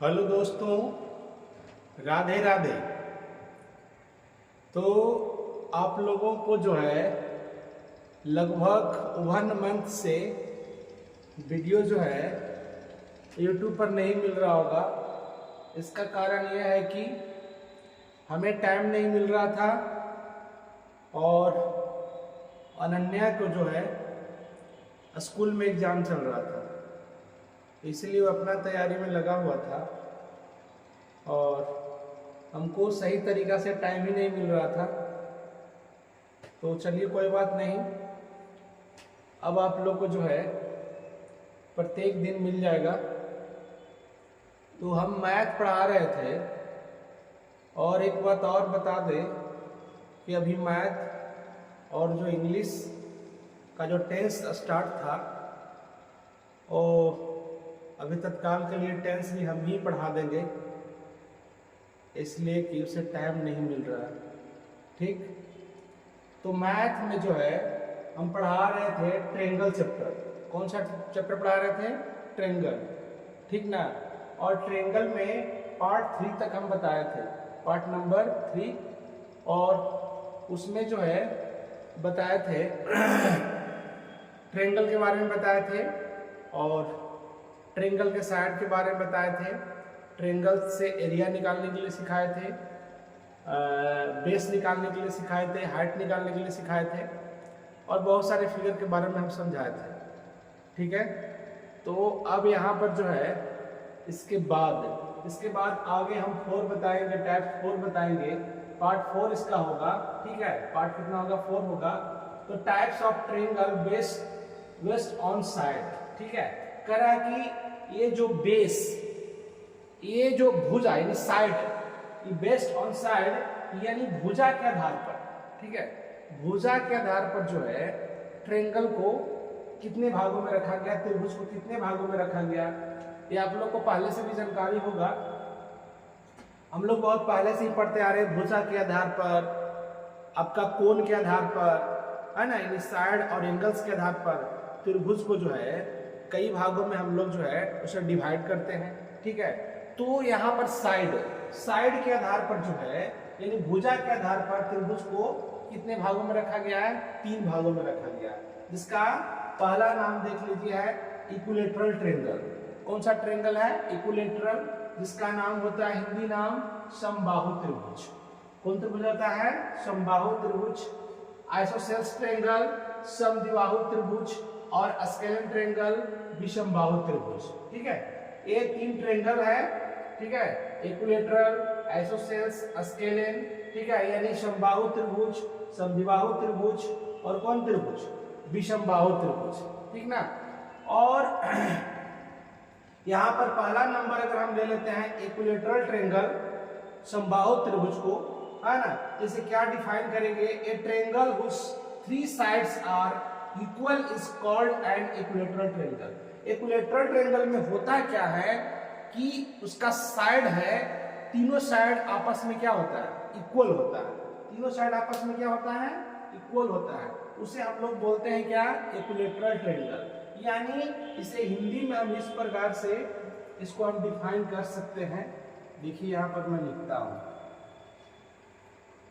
Hello दोस्तों, राधे राधे। तो आप लोगों को जो है लगभग 1 मंथ से वीडियो जो है यूट्यूब पर नहीं मिल रहा होगा। इसका कारण यह है कि हमें टाइम नहीं मिल रहा था और अनन्या को जो है स्कूल में एग्ज़ाम चल रहा था, इसलिए वो अपना तैयारी में लगा हुआ था और हमको सही तरीक़ा से टाइम ही नहीं मिल रहा था। तो चलिए कोई बात नहीं, अब आप लोग को जो है प्रत्येक दिन मिल जाएगा। तो हम मैथ पढ़ा रहे थे और एक बात और बता दें कि अभी मैथ और जो इंग्लिश का जो टेंस स्टार्ट था और अभी तत्काल के लिए टेंस भी हम ही पढ़ा देंगे, इसलिए कि उसे टाइम नहीं मिल रहा है। ठीक, तो मैथ में जो है हम पढ़ा रहे थे ट्रेंगल चैप्टर। कौन सा चैप्टर पढ़ा रहे थे? ट्रेंगल, ठीक ना। और ट्रेंगल में पार्ट 3 तक हम बताए थे, पार्ट नंबर 3, और उसमें जो है बताए थे ट्रेंगल के बारे में बताए थे और ट्रेंगल के साइड के बारे में बताए थे, ट्रेंगल से एरिया निकालने के लिए सिखाए थे, बेस निकालने के लिए सिखाए थे, हाइट निकालने के लिए सिखाए थे और बहुत सारे फिगर के बारे में हम समझाए थे। ठीक है, तो अब यहाँ पर जो है इसके बाद आगे हम 4 बताएंगे, टाइप 4 बताएंगे, पार्ट 4 इसका होगा। ठीक है, पार्ट कितना होगा? 4 होगा। तो types of triangle based on side. ठीक है, कह रहा है कि ये जो बेस, ये जो भुजा यानी साइड, ये बेस्ड ऑन साइड यानी भुजा के आधार पर। ठीक है, भुजा के आधार पर जो है ट्रेंगल को कितने भागों में रखा गया, त्रिभुज को कितने भागों में रखा गया, ये आप लोग को पहले से भी जानकारी होगा। हम लोग बहुत पहले से ही पढ़ते आ रहे हैं। भुजा के आधार पर, आपका कोण के आधार पर, है ना, यानी साइड और एंगल्स के आधार पर त्रिभुज को जो है कई भागों में हम लोग जो है उसे डिवाइड करते हैं। ठीक है, तो यहाँ पर साइड के आधार पर जो है यानी भुजा के आधार पर त्रिभुज को कितने भागों में रखा गया है? 3 भागों में रखा गया है, जिसका पहला नाम देख लीजिए है इक्विलेटरल ट्रेंगल। कौन सा ट्रेंगल है? इक्विलेटरल, जिसका नाम होता है हिंदी नाम समबाहु त्रिभुज। कौन त्रिभुज होता है? समबाहु त्रिभुज। आइसोसेल्स ट्रेंगल, समद्विबाहु त्रिभुज और स्केलेन ट्रेंगल, विषमबाहु त्रिभुज। ठीक है, ये 3 ट्रेंगल है। ठीक है, इक्विलेटरल, आइसोसेल्स, स्केलेन। ठीक है, यानी समबाहु त्रिभुज, समद्विबाहु त्रिभुज और कौन त्रिभुज? विषमबाहु त्रिभुज। ठीक ना। और यहाँ पर पहला नंबर अगर हम ले लेते हैं इक्विलेटरल ट्रेंगल, समबाहु त्रिभुज को, है ना, जैसे क्या डिफाइन करेंगे? A triangle whose 3 sides are equal is called an equilateral triangle. Equilateral triangle में होता क्या है कि उसका साइड है, तीनों साइड आपस में क्या होता है? इक्वल होता है। तीनों साइड आपस में क्या होता है? इक्वल होता है। उसे हम लोग बोलते हैं क्या? Equilateral triangle. यानी इसे हिंदी में हम इस प्रकार से इसको हम डिफाइन कर सकते हैं। देखिए यहाँ पर मैं लिखता हूँ,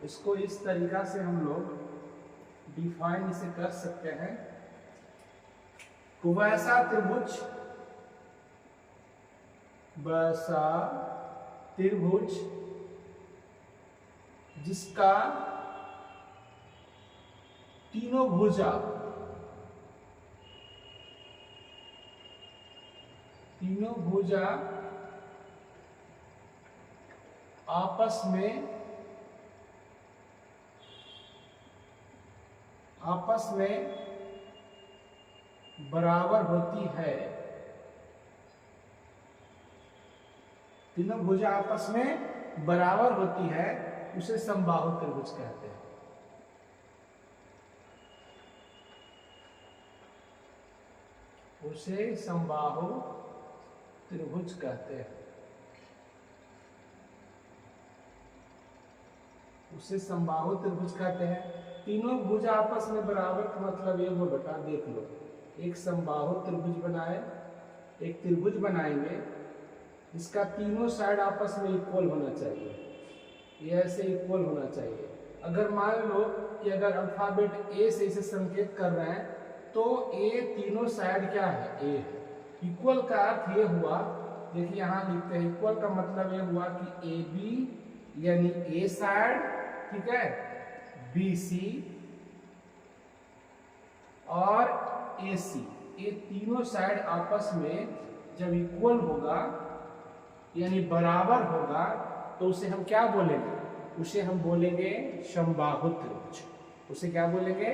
इसको इस तरीका से हम लोग डिफाइन इसे कर सकते हैं। वैसा त्रिभुज जिसका तीनों भुजा आपस में बराबर होती है। तीनों भुजा आपस में बराबर होती है, उसे समबाहु त्रिभुज कहते हैं। उसे समबाहु त्रिभुज कहते हैं। उसे समबाहु त्रिभुज कहते हैं। तीनों भुजा आपस में बराबर का मतलब ये हो बेटा, देख लो, एक समबाहु त्रिभुज बनाए, एक त्रिभुज बनाएंगे इसका तीनों साइड आपस में इक्वल होना चाहिए, ये ऐसे इक्वल होना चाहिए। अगर मान लो कि अगर अल्फाबेट ए से इसे संकेत कर रहे हैं तो ए तीनों साइड क्या है, ए है। इक्वल का अर्थ ये हुआ, देखिए यहाँ लिखते हैं, इक्वल का मतलब ये हुआ कि ए बी यानी ए साइड, ठीक है, बी सी और ए सी, ये तीनों साइड आपस में जब इक्वल होगा यानी बराबर होगा तो उसे हम क्या बोलेंगे, उसे हम बोलेंगे समबाहु त्रिभुज। उसे क्या बोलेंगे,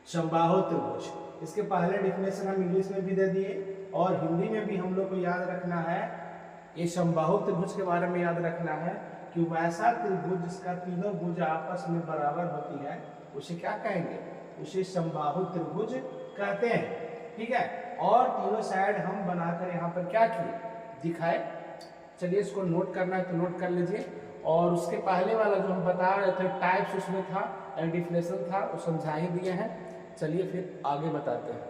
समबाहु त्रिभुज। इसके पहले डिफिनेशन हम इंग्लिश में भी दे दिए और हिंदी में भी हम लोग को याद रखना है, ये समबाहु त्रिभुज के बारे में याद रखना है कि वैसा त्रिभुज जिसका तीनों भुज आपस में बराबर होती है उसे क्या कहेंगे, उसे समबाहु त्रिभुज कहते हैं, ठीक है। और तीनों साइड हम बनाकर यहाँ पर क्या किए, दिखाए। चलिए इसको नोट करना है तो नोट कर लीजिए। और उसके पहले वाला जो हम बता रहे थे टाइप्स उसमें था, डेफिनेशन था, वो समझा ही दिए हैं। चलिए फिर आगे बताते हैं।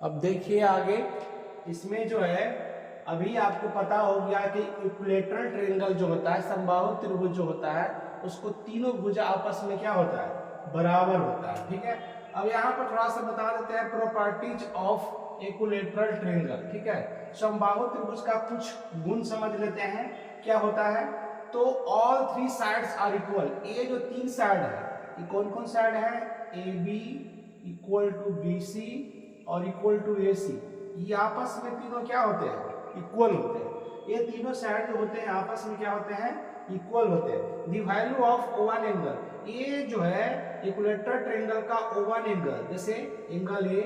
अब देखिए आगे, इसमें जो है अभी आपको पता हो गया कि इक्विलेटरल ट्रायंगल जो होता है, समबाहु त्रिभुज जो होता है, उसको तीनों भुजा आपस में क्या होता है, बराबर होता है, ठीक है। अब यहाँ पर थोड़ा सा बता देते हैं प्रॉपर्टीज ऑफ इक्विलेटरल ट्रायंगल, ठीक है। समबाहु त्रिभुज का कुछ गुण समझ लेते हैं, क्या होता है। तो all three sides are equal, ये जो तीन साइड है, ये कौन कौन साइड है, A B equal to B C और इक्वल टू ए सी, ये आपस में तीनों क्या होते हैं, इक्वल होते हैं। ये तीनों साइड जो होते हैं आपस में क्या होते हैं, इक्वल होते हैं। The value of O1 angle, ये जो है इक्विलेटरल ट्रायंगल का O1 एंगल, जैसे एंगल ए,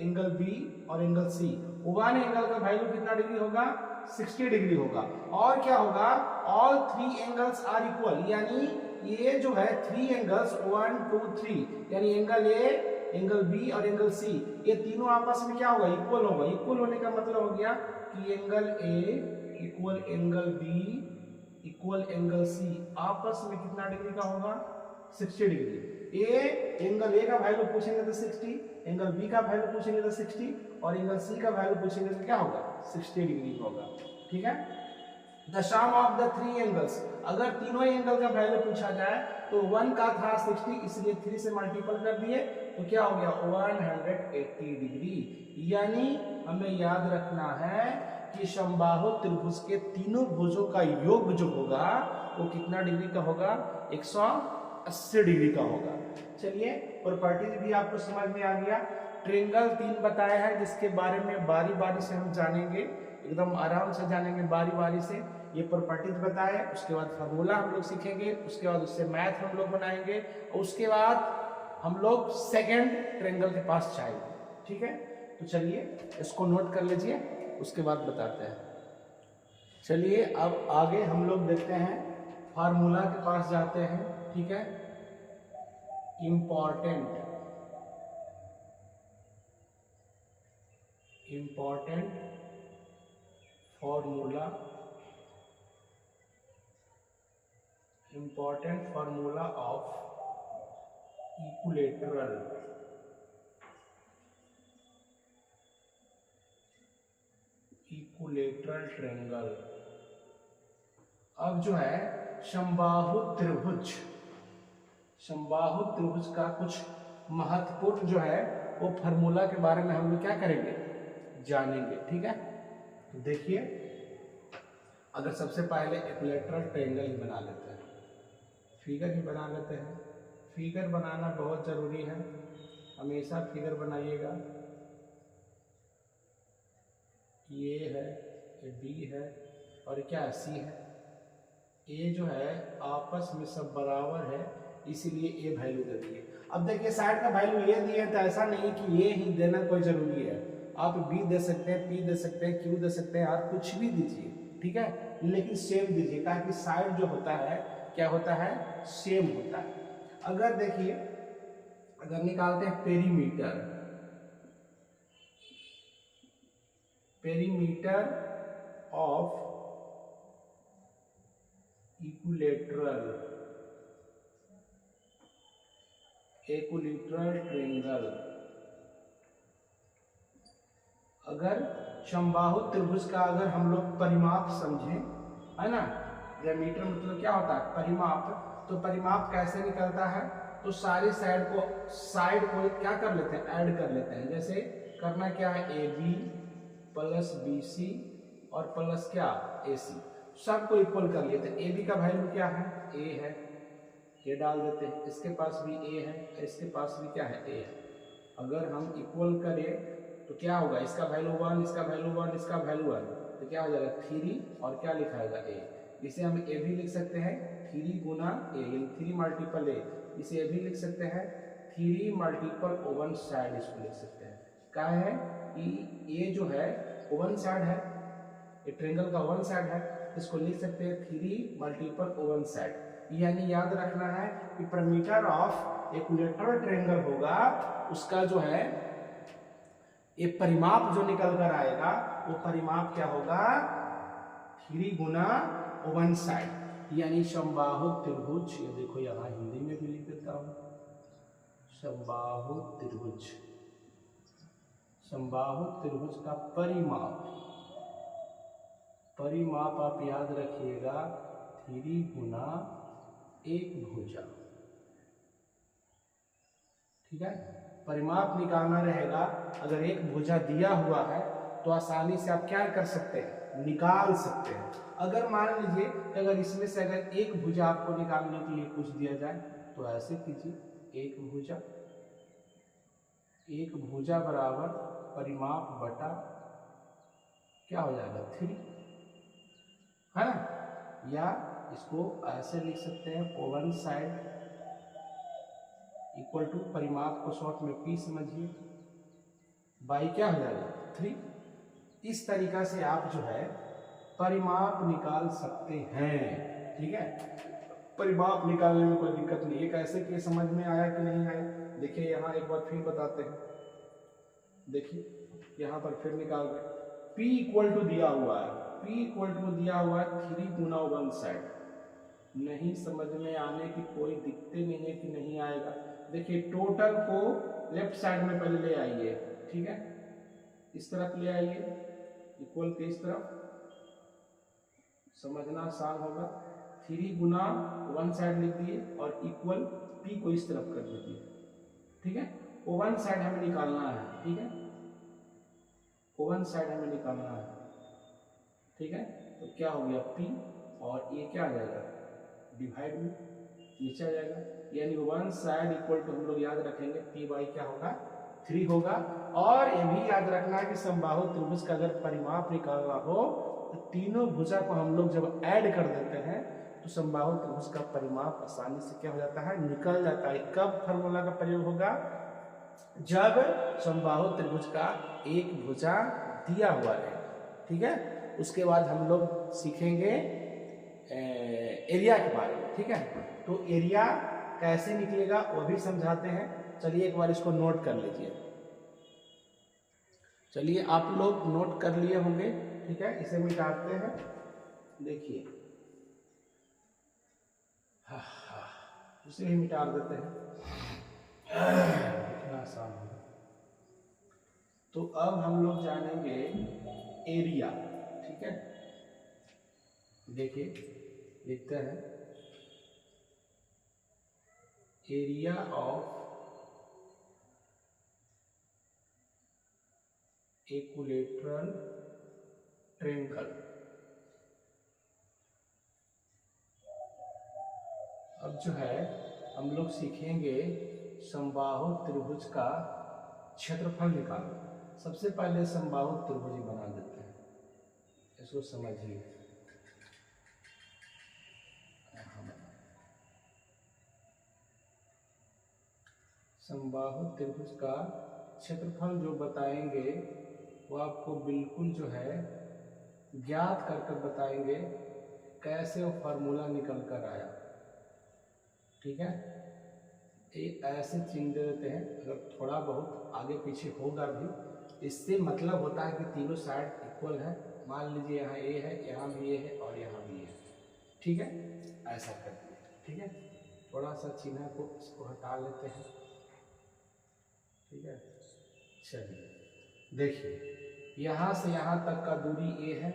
एंगल बी और एंगल सी, O1 एंगल का वैल्यू कितना डिग्री होगा, 60 डिग्री होगा। और क्या होगा, all three angles are equal, यानी ये जो है थ्री एंगल्स 1 2 3, यानी एंगल ए, एंगल बी और एंगल सी, ये तीनों आपस में क्या होगा, इक्वल होगा। इक्वल होने का मतलब हो गया कि angle A equal angle B equal angle C आपस में कितना डिग्री का होगा, 60 डिग्री। एंगल ए का वैल्यू पूछेंगे तो 60, एंगल बी का वैल्यू पूछेंगे तो 60 और एंगल सी का वैल्यू पूछेंगे तो क्या होगा, 60 डिग्री होगा, ठीक है। The sum of the three angles, अगर तीनों एंगल का वैल्यू पूछा जाए तो 1 का था 60, इसलिए 3 से मल्टीपल कर दिए तो क्या हो गया 180 डिग्री। यानी हमें याद रखना है कि समबाहु त्रिभुज के तीनों भुजों का योग जो होगा वो कितना डिग्री का होगा, 180 डिग्री का होगा। चलिए प्रॉपर्टीज भी आपको समझ में आ गया। ट्रायंगल 3 बताया है जिसके बारे में बारी बारी से हम जानेंगे, एकदम आराम से जानेंगे बारी बारी से। ये प्रॉपर्टीज बताए, उसके बाद फार्मूला हम लोग सीखेंगे, उसके बाद उससे मैथ हम लोग बनाएंगे और उसके बाद हम लोग सेकंड ट्रायंगल के पास जाएंगे, ठीक है। तो चलिए इसको नोट कर लीजिए, उसके बाद बताते हैं। चलिए अब आगे हम लोग देखते हैं, फार्मूला के पास जाते हैं, ठीक है। Important formula of equilateral triangle. अब जो है समबाहु त्रिभुज का कुछ महत्वपूर्ण जो है वो फार्मूला के बारे में हम लोग क्या करेंगे, जानेंगे, ठीक है। तो देखिए, अगर सबसे पहले इक्विलेटरल ट्रायंगल ही बना लेते हैं, फिगर ही बना लेते हैं। फिगर बनाना बहुत जरूरी है, हमेशा फिगर बनाइएगा। ये है, ये बी है और क्या सी है। ए जो है आपस में सब बराबर है, इसीलिए ए वैल्यू दे दिए। अब देखिए साइड का वैल्यू ये दिए तो ऐसा नहीं कि ये ही देना कोई जरूरी है, आप बी दे सकते हैं, पी दे सकते हैं, क्यू दे सकते हैं, आप कुछ भी दीजिए, ठीक है, लेकिन सेम दीजिए, ताकि साइड जो होता है क्या होता है, सेम होता है। अगर देखिए, अगर निकालते हैं पेरीमीटर ऑफ इक्विलेटरल ट्रायंगल, अगर समबाहु त्रिभुज का अगर हम लोग परिमाप समझें, है ना, डायमीटर मतलब क्या होता है परिमाप, तो परिमाप कैसे निकलता है, तो सारी साइड को क्या कर लेते हैं, ऐड कर लेते हैं। जैसे करना क्या है, A B plus B C और प्लस क्या ए सी, सबको इक्वल कर लेते हैं। ए बी का वैल्यू क्या है, ए है, ये डाल देते हैं, इसके पास भी ए है, इसके पास भी क्या है, ए है। अगर हम इक्वल करें तो क्या होगा, इसका वैल्यू 1, इसका वैल्यू 1, इसका वैल्यू 1, तो क्या हो जाएगा 3 और क्या लिखा जाएगा ए। इसे हम ए भी लिख सकते हैं 3 गुना ए, यानी 3 मल्टीपल ए। इसे ए भी लिख सकते हैं 3 मल्टीपल ओवन साइड, इसको लिख सकते हैं। क्या है कि ए जो है ओवन साइड है, ये ट्रायंगल का ओवन साइड है, इसको लिख सकते हैं 3 मल्टीपल ओवन साइड। यानी याद रखना है कि perimeter ऑफ इक्विलैटरल ट्रायंगल होगा, उसका जो है ये परिमाप जो निकल कर आएगा वो परिमाप क्या होगा, 3 गुना ओवन साइड, यानी समबाहु त्रिभुज। ये देखो यहाँ हिंदी में भी लिख देता हूँ, समबाहु त्रिभुज, समबाहु त्रिभुज का परिमाप आप याद रखिएगा 3 गुना एक भुजा। ठीक है, परिमाप निकालना रहेगा। अगर एक भुजा दिया हुआ है तो आसानी से आप क्या कर सकते हैं, निकाल सकते हैं। अगर मान लीजिए कि अगर इसमें से अगर एक भुजा आपको निकालने के लिए कुछ दिया जाए तो ऐसे कीजिए, एक भुजा बराबर परिमाप बटा क्या हो जाएगा 3, है ना। या इसको ऐसे लिख सकते हैं, ओवन साइड इक्वल टू परिमाप को शॉर्ट में P समझिए, बाई क्या हो जाएगा 3। इस तरीका से आप जो है परिमाप निकाल सकते हैं। ठीक है, परिमाप निकालने में कोई दिक्कत नहीं है। कैसे कि समझ में आया कि नहीं आया, देखिए यहाँ एक बार फिर बताते हैं। देखिए यहाँ पर फिर निकाल रहे, P इक्वल टू दिया हुआ है, P इक्वल टू दिया हुआ है 3 गुना वन साइड। नहीं समझ में आने की कोई दिक्कत नहीं है कि नहीं आएगा। देखिए टोटल को लेफ्ट साइड में पहले ले आइए, ठीक है, इस तरफ ले आइए, इक्वल के इस तरफ, समझना आसान होगा। 3 गुना वन साइड लिख दिए और इक्वल P को इस तरफ कर दीजिए। ठीक है, वन साइड हमें निकालना है। ठीक है, वन साइड हमें निकालना है। ठीक है, तो क्या हो गया P और ये क्या आ जाएगा डिवाइड में नीचे आ जाएगा, यानी वन साइड इक्वल टू हम लोग याद रखेंगे P बाई क्या होगा 3 होगा। और ये भी याद रखना है कि समबाहु त्रिभुज का अगर परिमाप निकालना हो तो तीनों भुजा को हम लोग जब ऐड कर देते हैं तो समबाहु त्रिभुज का परिमाप आसानी से क्या हो जाता है, निकल जाता है। कब फार्मूला का प्रयोग होगा, जब समबाहु त्रिभुज का एक भुजा दिया हुआ है। ठीक है, उसके बाद हम लोग सीखेंगे एरिया के बारे में। ठीक है, तो एरिया कैसे निकलेगा वो भी समझाते हैं। चलिए एक बार इसको नोट कर लीजिए। चलिए आप लोग नोट कर लिए होंगे। ठीक है, इसे मिटाते हैं, देखिए उसे ही मिटा देते हैं, इतना आसान होगा। तो अब हम लोग जानेंगे एरिया। ठीक है, देखिए लिखते हैं एरिया ऑफ इक्विलैटरल ट्रायंगल। अब जो है हम लोग सीखेंगे समबाहु त्रिभुज का क्षेत्रफल निकालना। सबसे पहले समबाहु त्रिभुज बना देते हैं, इसको समझिए। समबाहु त्रिभुज का क्षेत्रफल जो बताएंगे वो आपको बिल्कुल जो है ज्ञात कर कर बताएंगे कैसे वो फार्मूला निकल कर आया। ठीक है, ये ऐसे चिन्ह दे देते हैं, अगर थोड़ा बहुत आगे पीछे होगा भी, इससे मतलब होता है कि तीनों साइड इक्वल है। मान लीजिए यहाँ ए है, यहाँ भी ए है और यहाँ भी ए है। ठीक है, ऐसा करते हैं। ठीक है, थोड़ा सा चिन्ह को इसको हटा लेते हैं। ठीक है, चलिए देखिए यहाँ से यहाँ तक का दूरी ए है,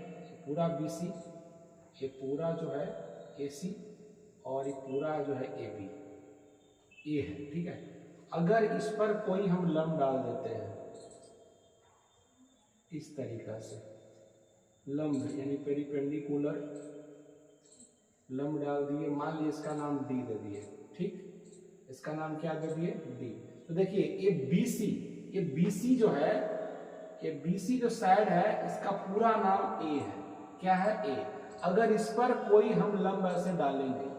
पूरा BC, ये पूरा जो है AC और ये पूरा जो है AB, ये है, ठीक है। अगर इस पर कोई हम लंब डाल देते हैं इस तरीका से, लंब यानी पेरिपेंडिकुलर लंब डाल दिए, मान लीजिए इसका नाम D दे दिए, ठीक, इसका नाम क्या दे दिए, D। तो देखिए ये BC जो है, ये BC जो साइड है इसका पूरा नाम A है, क्या है, A। अगर इस पर कोई हम लंब ऐसे डालेंगे,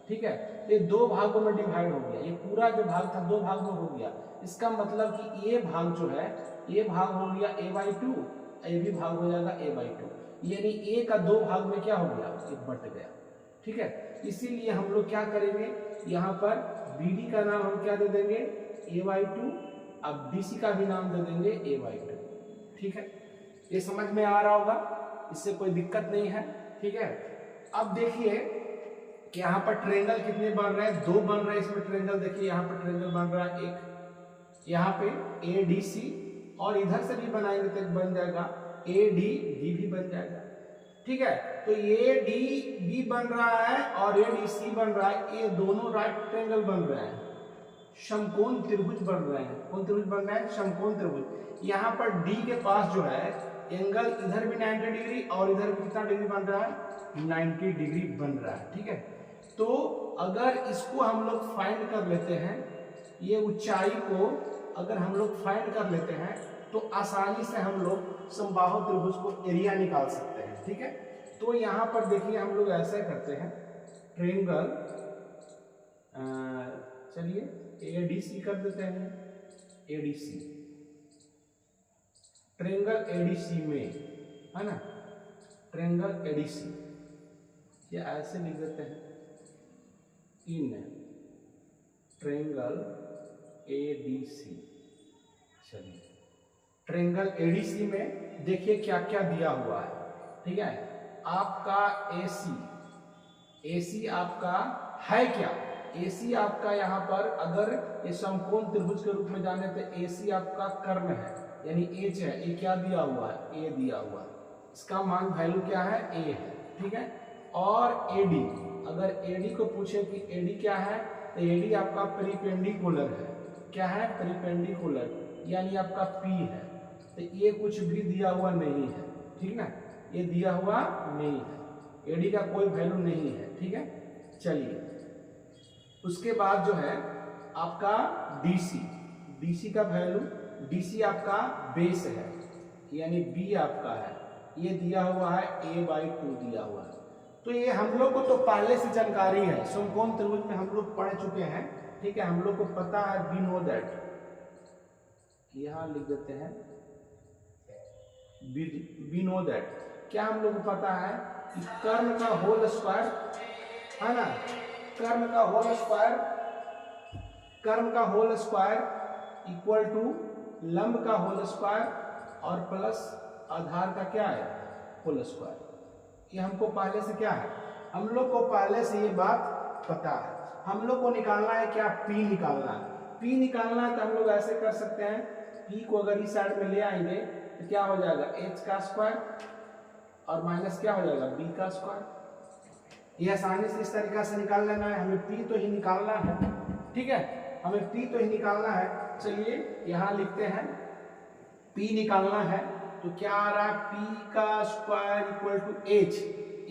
ठीक है, ये दो भागों में डिवाइड हो गया, ये पूरा जो भाग था दो भाग में हो गया। इसका मतलब कि ये भाग जो है, ये भाग हो गया a/2, ये भी भाग हो जाएगा a/2, यानी a का दो भाग में क्या हो गया, ये बट गया, ठीक है। इसीलिए हम लोग क्या करेंगे, यहाँ पर BD का नाम हम क्या दे देंगे, a/2, अब BC का भी नाम दे देंगे a/2, ठीक है। ये समझ में आ रहा होगा, इससे कोई दिक्कत नहीं है, ठीक है। अब देखिए कि यहाँ पर ट्रायंगल कितने बन रहे हैं, दो बन रहे हैं इसमें ट्रायंगल। देखिए यहाँ पर ट्रायंगल बन रहा है एक, यहाँ पे ADC, और इधर से भी बनाएंगे तो बन जाएगा ADB भी बन जाएगा, ठीक है। तो ADB बन रहा है और ADC बन रहा है, ये दोनों राइट ट्रायंगल बन रहे हैं, समकोण त्रिभुज बन रहे हैं। कौन त्रिभुज बन रहे हैं, समकोण त्रिभुज। यहाँ पर D के पास जो है एंगल इधर भी 90 डिग्री और इधर भी कितना डिग्री बन रहा है, 90 डिग्री बन रहा है, ठीक है। तो अगर इसको हम लोग फाइंड कर लेते हैं, ये ऊंचाई को अगर हम लोग फाइंड कर लेते हैं तो आसानी से हम लोग समबाहु त्रिभुज को एरिया निकाल सकते हैं, ठीक है। तो यहाँ पर देखिए हम लोग ऐसे करते हैं, ट्रायंगल, चलिए ADC कर देते हैं, ADC, ट्रायंगल ADC में, है ना, ट्रायंगल ADC, ये ऐसे लिख देते हैं, इन ट्रायंगल ADC। चलिए ट्रायंगल ADC में देखिए क्या क्या दिया हुआ है, ठीक है। आपका AC आपका है क्या, AC आपका यहाँ पर अगर ये समकोण त्रिभुज के रूप में जाने तो AC आपका कर्ण है, यानी H है, ये क्या दिया हुआ है, A दिया हुआ है, इसका मान वैल्यू क्या है, A है, ठीक है। और AD, अगर AD को पूछे कि AD क्या है, तो AD आपका पेरिपेंडिकुलर है, क्या है, पेरिपेंडिकुलर, यानी आपका P है। तो ये कुछ भी दिया हुआ नहीं है, ठीक ना, ये दिया हुआ नहीं है, AD का कोई वैल्यू नहीं है, ठीक है। चलिए उसके बाद जो है आपका DC का वैल्यू, DC आपका बेस है, यानी B आपका है, ये दिया हुआ है a/2 दिया हुआ है। तो ये हम लोग को तो पहले से जानकारी है, समकोण त्रिभुज में हम लोग पढ़ चुके हैं, ठीक है, हम लोग को पता है, वी नो दैट। यहां लिख देते हैं वी नो दैट, क्या हम लोग को पता है कि कर्ण का होल स्क्वायर, है ना, कर्ण का होल स्क्वायर इक्वल टू लंब का होल स्क्वायर और प्लस आधार का क्या है, होल स्क्वायर। ये हमको पहले से क्या है, हम लोग को पहले से ये बात पता है। हम लोग को निकालना है क्या, P निकालना है। P निकालना है तो हम लोग ऐसे कर सकते हैं, P को अगर इस साइड में ले आएंगे तो क्या हो जाएगा, H का स्क्वायर और माइनस क्या हो जाएगा, B का स्क्वायर। ये आसानी से इस तरीका से निकाल लेना है, हमें P तो ही निकालना है, ठीक है, हमें P तो ही निकालना है। चलिए यहाँ लिखते हैं, P निकालना है तो क्या आ रहा है, P का स्क्वायर इक्वल टू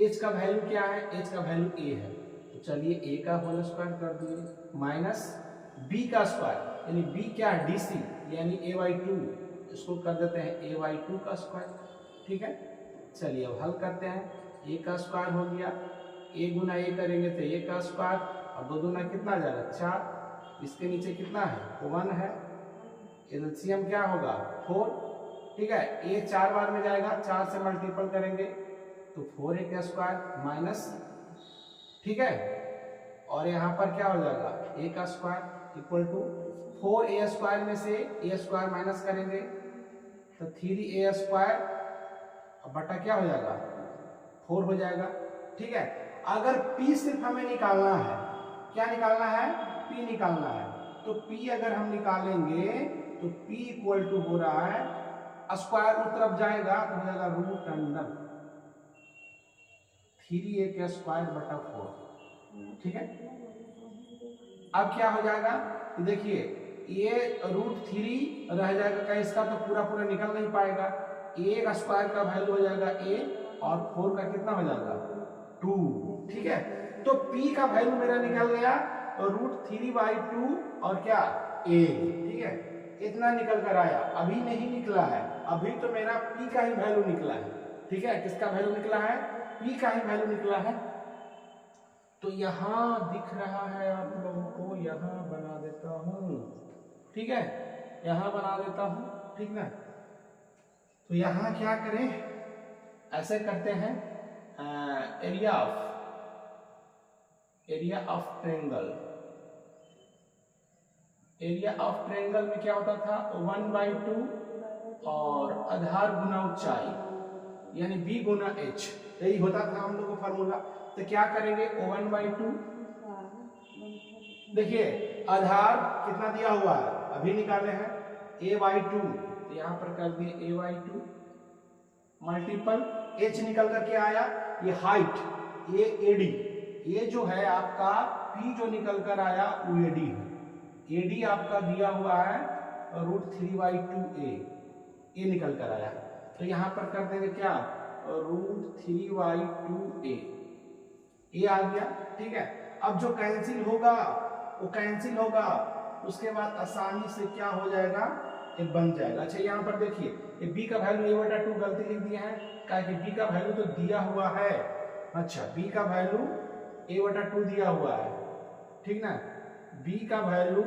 H का वैल्यू क्या है, H का वैल्यू A है, तो चलिए A का होल स्क्वायर कर दिए, माइनस B का स्क्वायर, यानी B क्या है, DC, यानी a/2, इसको कर देते हैं a/2 का स्क्वायर, ठीक है। चलिए अब हल करते हैं, A का स्क्वायर हो गया, A गुना A करेंगे तो A का स्क्वायर, और 2 दूना कितना आ जाएगा, 4, इसके नीचे कितना है, 1 है, एलसीएम क्या होगा, 4, ठीक है। A 4 बार में जाएगा, 4 से मल्टीपल करेंगे तो 4A का स्क्वायर माइनस, ठीक है, और यहाँ पर क्या हो जाएगा, A का square equal to 4A square में से A स्क्वायर माइनस करेंगे तो 3A स्क्वायर बटा क्या हो जाएगा, 4 हो जाएगा, ठीक है। अगर P सिर्फ हमें निकालना है, क्या निकालना है, P निकालना है, तो P अगर हम निकालेंगे तो P इक्वल टू हो रहा है स्क्वायर उस तरफ जाएगा तो हो जाएगा रूट अंडर 3a का स्क्वायर बटा 4। ठीक है, अब क्या हो जाएगा देखिए, ये √3 रह जाएगा, कहीं इसका तो पूरा पूरा निकल नहीं पाएगा। a का स्क्वायर का वैल्यू हो जाएगा a और 4 का कितना हो जाएगा 2। ठीक है, तो p का वैल्यू मेरा निकल गया √3/2 और क्या a। ठीक है, इतना निकल कर आया, अभी नहीं निकला है, अभी तो मेरा p का ही वैल्यू निकला है। ठीक है, किसका वैल्यू निकला है, p का ही वैल्यू निकला है। तो यहां दिख रहा है आप लोगों को, यहां बना देता हूं। ठीक है, यहां बना देता हूं, ठीक ना। तो यहां क्या करें, ऐसे करते हैं, area of triangle. Area of triangle में क्या होता था 1/2 और आधार गुना ऊंचाई यानी b गुना h, यही होता था हम लोग का फार्मूला। तो क्या करेंगे 1/2, देखिए आधार कितना दिया हुआ है अभी निकाले हैं a/2, तो यहां पर कर दिए a/2 मल्टीपल h निकल करके आया, ये हाइट ये AD, ये जो है आपका p जो निकल कर आया वो AD है। AD आपका दिया हुआ है √3/2a, ये निकल कर आया। तो यहां पर कर देंगे क्या √3/2a, ये आ गया। ठीक है, अब जो कैंसिल होगा वो कैंसिल होगा, उसके बाद आसानी से क्या हो जाएगा ये बन जाएगा। अच्छा यहाँ पर देखिए ये b का वैल्यू a/2 गलती लिख दिया है, क्या कि b का वैल्यू तो दिया हुआ है। अच्छा b का वैल्यू a/2 दिया हुआ है, ठीक ना, b का वैल्यू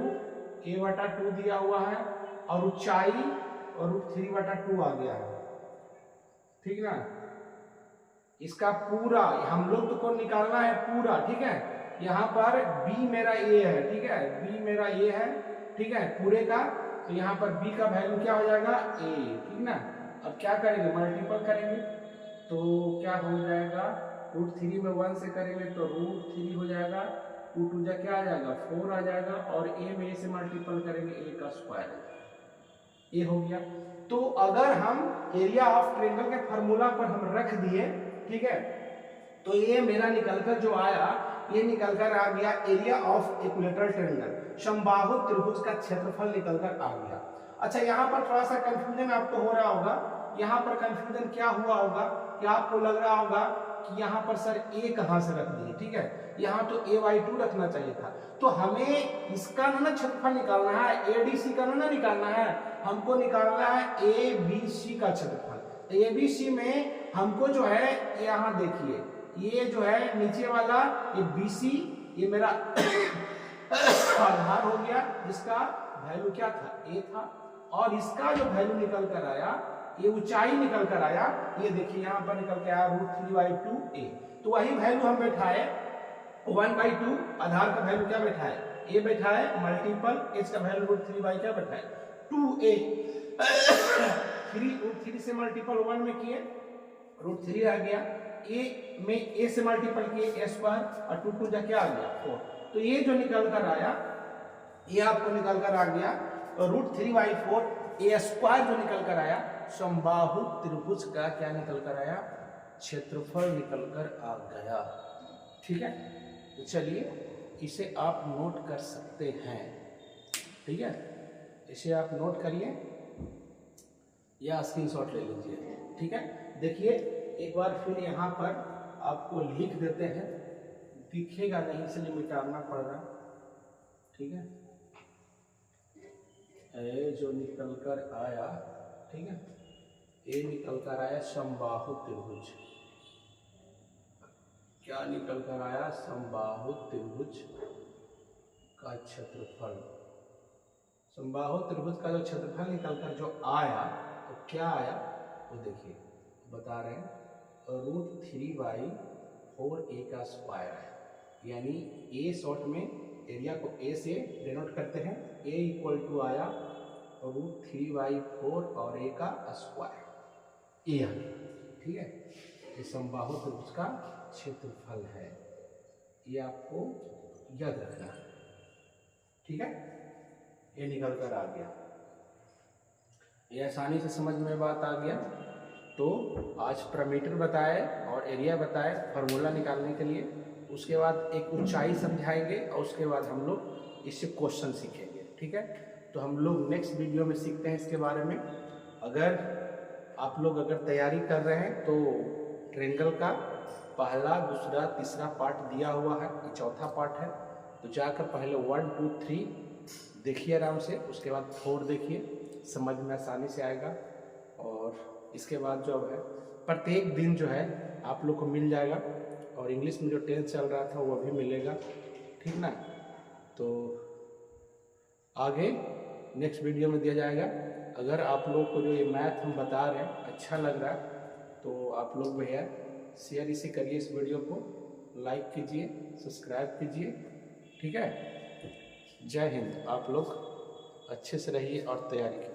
a/2 दिया हुआ है और ऊंचाई और √3/2 आ गया है। ठीक ना, इसका पूरा हम लोग को निकालना है पूरा। ठीक है, यहाँ पर b मेरा a है, ठीक है, b मेरा a है, ठीक है पूरे का। तो यहाँ पर b का वैल्यू क्या हो जाएगा a, ठीक ना। अब क्या करेंगे मल्टीपल करेंगे, तो क्या हो जाएगा √3 में 1 से करेंगे तो √3 हो जाएगा, 2 जा क्या आ जाएगा 4 आ जाएगा, और a में a से मल्टीपल करेंगे a का स्क्वायर, ये हो गया। तो अगर हम एरिया ऑफ ट्रायंगल के फार्मूला पर हम रख दिए, ठीक है, तो ये मेरा निकलकर जो आया ये निकलकर आ गया एरिया ऑफ इक्विलेटरल ट्रायंगल, समबाहु त्रिभुज का क्षेत्रफल निकलकर आ गया। अच्छा यहाँ पर थोड़ा सा कंफ्यूजन आपको हो रहा होगा, यहाँ पर कंफ्यूजन क्या हुआ होगा कि आपको लग रहा होगा कि यहाँ पर सर a कहाँ से रख दिए, ठीक है, यहाँ तो a/2 रखना चाहिए था। तो हमें इसका ना क्षेत्रफल निकालना है, ADC का ना निकालना है, हमको निकालना है ABC का क्षेत्रफल। ABC में हमको जो है यहाँ देखिए ये जो है नीचे वाला ये BC, ये मेरा आधार हो गया जिसका वैल्यू क्या था a था, और इसका जो वैल्यू निकल कर आया ये ऊंचाई निकल कर आया, ये देखिए यहाँ पर निकल के आया √3/2a। तो वही वैल्यू हम बैठाए 1/2, आधार का वैल्यू क्या बैठाए a बैठाए, मल्टीपल h का वैल्यू √3 क्या बैठाए 2a। 3 से मल्टीपल 1 में किए √3 आ गया, a में a से मल्टीपल किए a स्क्वायर, और 2 जा क्या आ गया 4। तो ये जो निकल कर आया ये आपको निकल कर आ गया √3/4 a स्क्वायर जो निकल कर आया, समबाहु त्रिभुज का क्या निकल कर आया क्षेत्रफल निकल कर आ गया। ठीक है, तो चलिए इसे आप नोट कर सकते हैं, ठीक है, इसे आप नोट करिए या स्क्रीनशॉट ले लीजिए। ठीक है, देखिए एक बार फिर यहाँ पर आपको लिख देते हैं, दिखेगा नहीं इसलिए मिटाना पड़ रहा। ठीक है, ए जो निकल कर आया, ठीक है, ए निकल कर आया समबाहु त्रिभुज, क्या निकल कर आया समबाहु त्रिभुज का क्षेत्रफल। समबाहु त्रिभुज का जो क्षेत्रफल निकल कर जो आया तो क्या आया वो देखिए बता रहे हैं √3/4a का स्क्वायर है, यानी a शॉर्ट में एरिया को a से डिनोट करते हैं, a इक्वल टू आया √3/4 और a का स्क्वायर, a आ गया। ठीक है, ये समबाहु त्रिभुज का क्षेत्रफल है, ये आपको याद रखना है। ठीक है, ये निकल कर आ गया। ये आसानी से समझ में बात आ गया। तो आज पैरामीटर बताए और एरिया बताए फार्मूला निकालने के लिए, उसके बाद एक ऊंचाई समझाएंगे और उसके बाद हम लोग इससे क्वेश्चन सीखेंगे। ठीक है, तो हम लोग नेक्स्ट वीडियो में सीखते हैं इसके बारे में। अगर आप लोग तैयारी कर रहे हैं तो ट्रायंगल का पहला, दूसरा, तीसरा पार्ट दिया हुआ है, ये चौथा पार्ट है। तो जाकर पहले 1, 2, 3 देखिए आराम से, उसके बाद 4 देखिए, समझ में आसानी से आएगा। और इसके बाद जो है प्रत्येक दिन जो है आप लोग को मिल जाएगा, और इंग्लिश में जो टेंस चल रहा था वो भी मिलेगा। ठीक ना, तो आगे नेक्स्ट वीडियो में दिया जाएगा। अगर आप लोग को जो ये मैथ हम बता रहे हैं अच्छा लग रहा है तो आप लोग भैया शेयर इसे करिए, इस वीडियो को लाइक कीजिए, सब्सक्राइब कीजिए। ठीक है, जय हिंद। आप लोग अच्छे से रहिए और तैयारी कीजिए।